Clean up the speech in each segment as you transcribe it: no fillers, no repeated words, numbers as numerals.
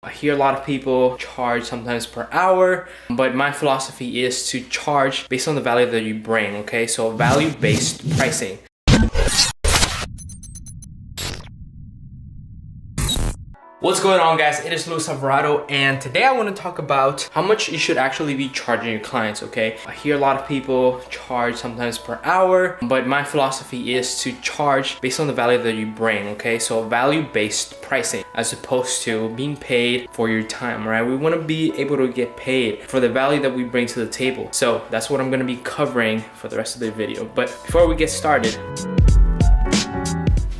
I hear a lot of people charge sometimes per hour, but my philosophy is to charge based on the value that you bring, okay? So value-based pricing. What's going on, guys? It is Alvarado, and today I want to talk about how much you should actually be charging your clients, okay? I hear a lot of people charge sometimes per hour, but my philosophy is to charge based on the value that you bring, okay? So value-based pricing as opposed to being paid for your time, right? We want to be able to get paid for the value that we bring to the table. So that's what I'm going to be covering for the rest of the video. But before we get started,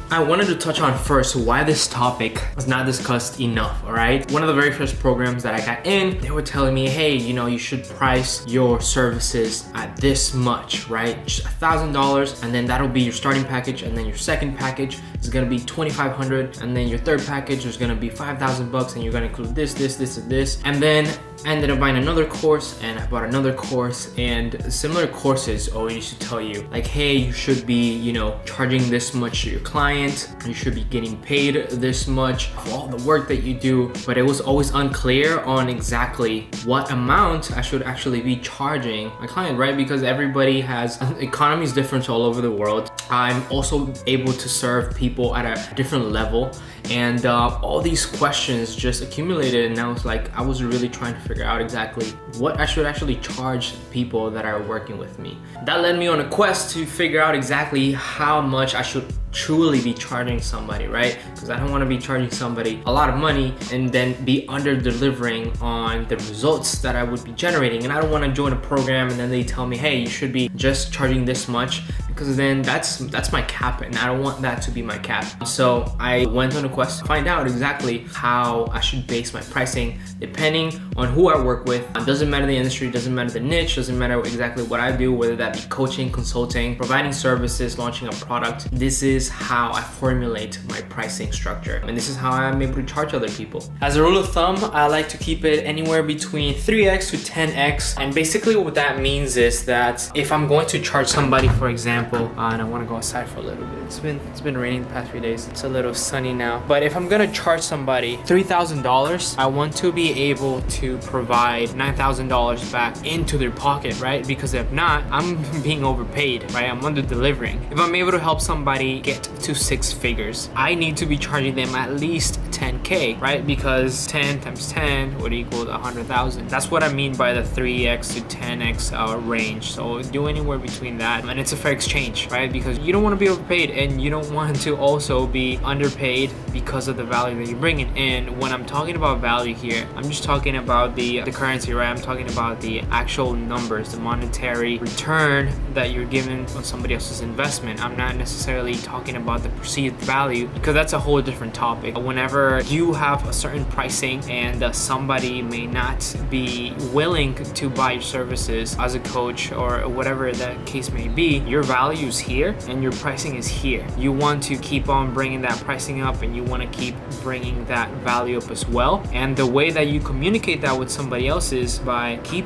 I wanted to touch on first why this topic was not discussed enough, all right? One of the very first programs that I got in, they were telling me, hey, you should price your services at this much, right? Just $1,000, and then that'll be your starting package, and then your second package is gonna be $2,500, and then your third package is gonna be $5,000, and you're gonna include this, and this. And then I ended up buying another course, and I bought another course, and similar courses always used to tell you, like, hey, you should be, charging this much to your client. You should be getting paid this much for all the work that you do, but it was always unclear on exactly what amount I should actually be charging my client, right? Because everybody has economies different all over the world. I'm also able to serve people at a different level, and all these questions just accumulated, and I was really trying to figure out exactly what I should actually charge people that are working with me. That led me on a quest to figure out exactly how much I should truly be charging somebody, right? Because I don't want to be charging somebody a lot of money and then be under delivering on the results that I would be generating. And I don't want to join a program and then they tell me, hey, you should be just charging this much, because then that's my cap, and I don't want that to be my cap. So I went on a quest to find out exactly how I should base my pricing depending on who I work with. It doesn't matter the industry, doesn't matter the niche, doesn't matter exactly what I do, whether that be coaching, consulting, providing services, launching a product. This is how I formulate my pricing structure, and this is how I'm able to charge other people. As a rule of thumb, I like to keep it anywhere between 3x to 10x, and basically what that means is that if I'm going to charge somebody, for example, and I want to go outside for a little bit. It's been raining the past few days. It's a little sunny now. But if I'm gonna charge somebody $3,000, I want to be able to provide $9,000 back into their pocket, right? Because if not, I'm being overpaid, right? I'm under delivering. If I'm able to help somebody get to 6 figures, I need to be charging them at least 10K, right? Because 10 times 10 would equal 100,000. That's what I mean by the 3x to 10x range. So do anywhere between that, and it's a fair exchange, right? Because you don't want to be overpaid, and you don't want to also be underpaid because of the value that you're bringing in. When I'm talking about value here, I'm just talking about the currency, right? I'm talking about the actual numbers, the monetary return that you're giving on somebody else's investment. I'm not necessarily talking about the perceived value, because that's a whole different topic. Whenever you have a certain pricing and somebody may not be willing to buy your services as a coach or whatever that case may be, your value is here and your pricing is here. You want to keep on bringing that pricing up, and you want to keep bringing that value up as well. And the way that you communicate that with somebody else is by keep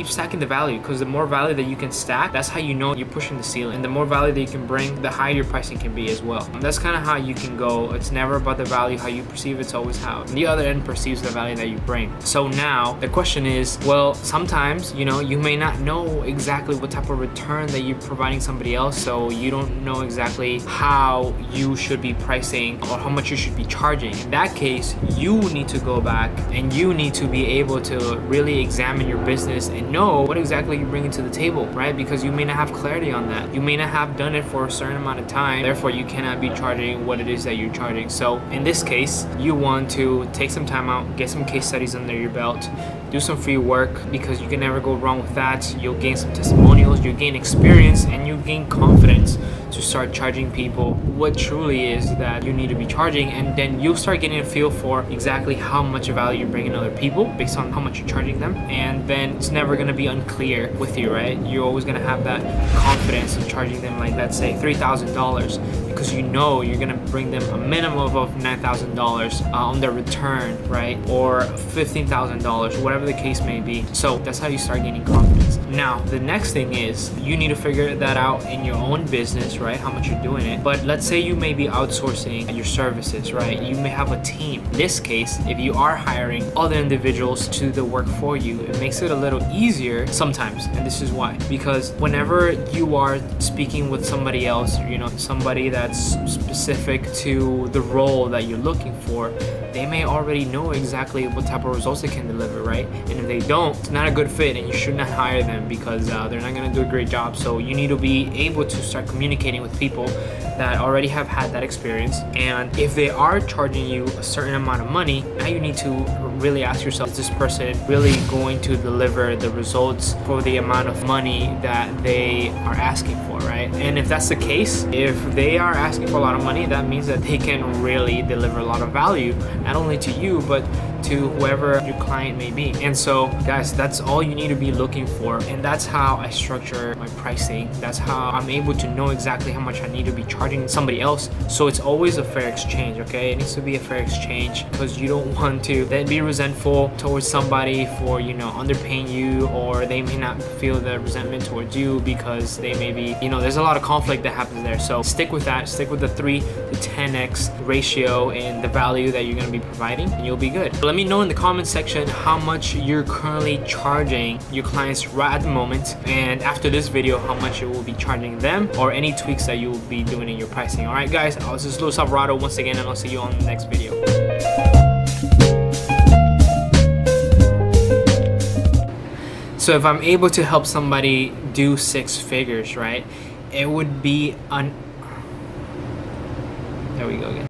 stacking the value, because the more value that you can stack, that's how you're pushing the ceiling. And the more value that you can bring, the higher your pricing can be as well. And that's kind of how you can go. It's never about the value, how you perceive, it's always how the other end perceives the value that you bring. So now the question is, well, sometimes, you may not know exactly what type of return that you're providing somebody else, so you don't know exactly how you should be pricing or how much you should be charging. In that case, you need to go back and you need to be able to really examine your business and know what exactly you're bringing to the table, right? Because you may not have clarity on that. You may not have done it for a certain amount of time, therefore you cannot be charging what it is that you're charging. So in this case, you want to take some time out, get some case studies under your belt, do some free work, because you can never go wrong with that. You'll gain some testimonials, you gain experience, and you gain confidence to start charging people what truly is that you need to be charging. And then you'll start getting a feel for exactly how much value you're bringing other people based on how much you're charging them. And then it's never going to be unclear with you, right? You're always going to have that confidence of charging them, like, let's say $3,000, because you know you're gonna bring them a minimum of $9,000 on their return, right? Or $15,000, whatever the case may be. So that's how you start gaining confidence. Now, the next thing is you need to figure that out in your own business, right? How much you're doing it. But let's say you may be outsourcing your services, right? You may have a team. In this case, if you are hiring other individuals to do the work for you, it makes it a little easier sometimes. And this is why. Because whenever you are speaking with somebody else, you know, somebody that's specific to the role that you're looking for, they may already know exactly what type of results they can deliver, right? And if they don't, it's not a good fit and you should not hire them because they're not gonna do a great job. So you need to be able to start communicating with people that already have had that experience. And if they are charging you a certain amount of money, now you need to really ask yourself, is this person really going to deliver the results for the amount of money that they are asking for, right? And if that's the case, if they are asking for a lot of money, that means that they can really deliver a lot of value, not only to you, but to whoever your client may be. And so guys, that's all you need to be looking for. And that's how I structure my pricing. That's how I'm able to know exactly how much I need to be charging somebody else. So it's always a fair exchange, okay? It needs to be a fair exchange because you don't want to then be resentful towards somebody for, you know, underpaying you, or they may not feel the resentment towards you because they may be, you know, there's a lot of conflict that happens there. So stick with that, stick with the 3 to 10x ratio in the value that you're gonna be providing, and you'll be good. Let me know in the comment section how much you're currently charging your clients right at the moment, and after this video, how much you will be charging them, or any tweaks that you will be doing in your pricing. All right, guys, this is Alvarado once again, and I'll see you on the next video. So if I'm able to help somebody do 6 figures, right, it would be there we go again.